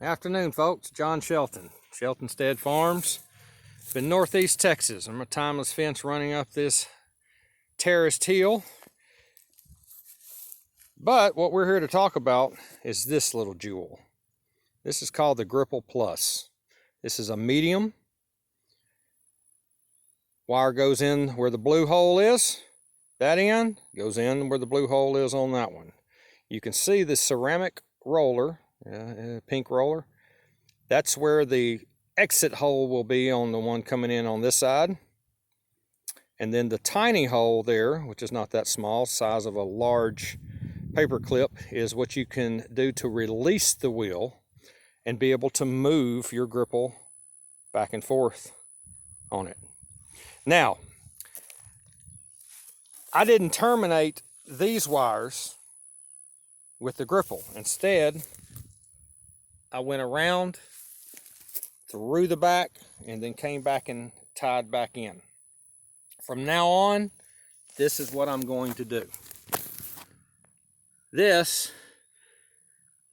Afternoon, folks. John Shelton, Sheltonstead Farms. Been northeast Texas. I'm a timeless fence running up this terraced hill. But what we're here to talk about is this little jewel. This is called the Gripple Plus. This is a medium. Wire goes in where the blue hole is. That end goes in where the blue hole is on that one. You can see the ceramic roller, pink roller. That's where the exit hole will be on the one coming in on this side. And then the tiny hole there, which is not that small, size of a large paper clip, is what you can do to release the wheel and be able to move your gripple back and forth on it. Now, I didn't terminate these wires with the gripple. Instead, I went around through the back and then came back and tied back in. From now on, this is what I'm going to do. This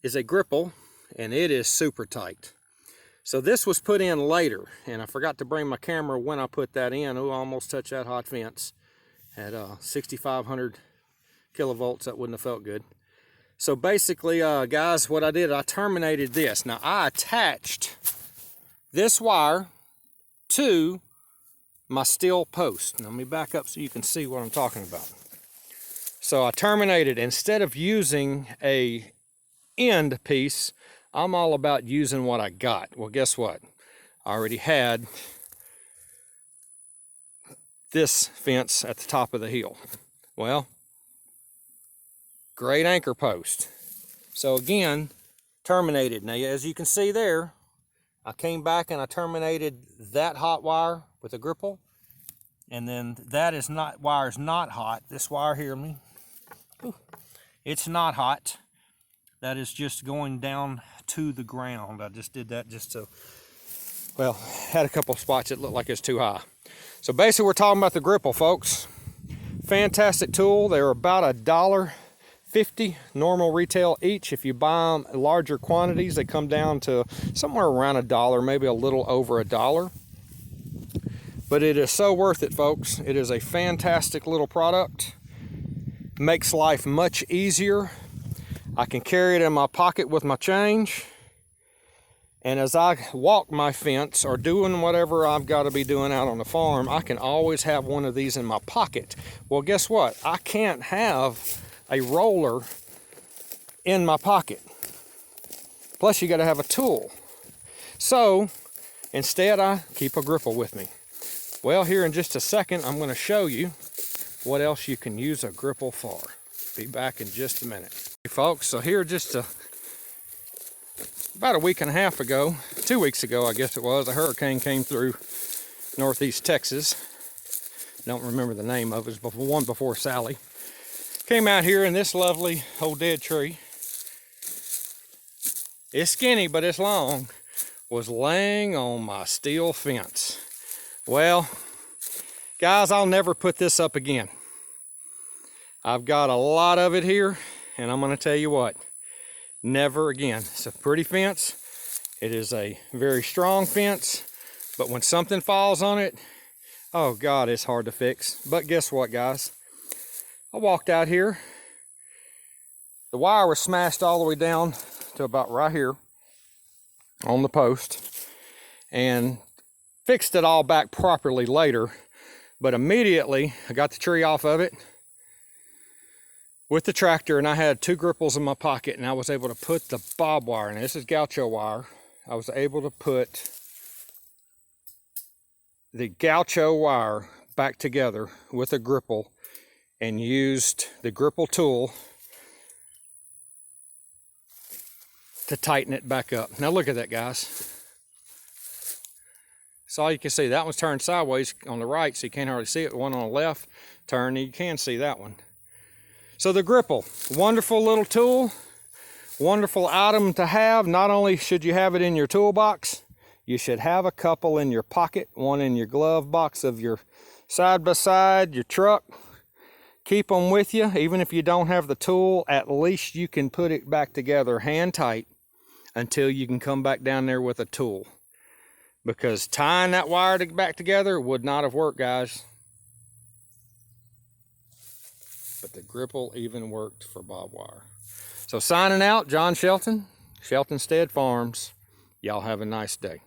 is a gripple and it is super tight. So this was put in later, and I forgot to bring my camera when I put that in. Oh, I almost touched that hot fence at 6,500 kilovolts. That wouldn't have felt good. So basically, guys, what I did, I terminated this. Now, I attached this wire to my steel post. Now, let me back up so you can see what I'm talking about. So I terminated, instead of using a end piece, I'm all about using what I got. Well, guess what? I already had this fence at the top of the hill. Well, great anchor post. So again, terminated. Now, as you can see there, I came back and I terminated that hot wire with a gripple. And then that is not, wire is not hot. This wire here, it's not hot. That is just going down to the ground. I just did that just to, well, had a couple of spots that looked like it's too high. So basically we're talking about the gripple, folks. Fantastic tool. They're about $1.50 normal retail each. If you buy them larger quantities, they come down to somewhere around $1, maybe a little over $1. But it is so worth it, folks. It is a fantastic little product. Makes life much easier. I can carry it in my pocket with my change. And as I walk my fence or doing whatever I've got to be doing out on the farm, I can always have one of these in my pocket. Well, guess what? I can't have a roller in my pocket. Plus, you got to have a tool. So, instead, I keep a gripple with me. Well, here in just a second, I'm going to show you what else you can use a gripple for. Be back in just a minute. Hey folks, so here just about a week and a half ago, 2 weeks ago I guess it was, a hurricane came through northeast Texas. Don't remember the name of it. It was one before Sally. Came out here in this lovely old dead tree. It's skinny, but it's long. Was laying on my steel fence. Well, guys, I'll never put this up again. I've got a lot of it here, and I'm going to tell you what, never again. It's a pretty fence. It is a very strong fence, but when something falls on it, oh God, it's hard to fix. But guess what, guys? I walked out here. The wire was smashed all the way down to about right here on the post, and fixed it all back properly later. But immediately, I got the tree off of it with the tractor, and I had 2 gripples in my pocket, and I was able to put the bob wire, and this is gaucho wire. I was able to put the gaucho wire back together with a gripple and used the gripple tool to tighten it back up. Now look at that, guys. So all you can see, that one's turned sideways on the right, so you can't hardly see it. The one on the left turned, and you can see that one. So the gripple, wonderful little tool, wonderful item to have. Not only should you have it in your toolbox, you should have a couple in your pocket, one in your glove box of your side-by-side, your truck. Keep them with you. Even if you don't have the tool, at least you can put it back together hand tight. until you can come back down there with a tool. Because tying that wire back together would not have worked, guys. But the gripple even worked for barbed wire. So signing out, John Shelton, Shelton Stead Farms. Y'all have a nice day.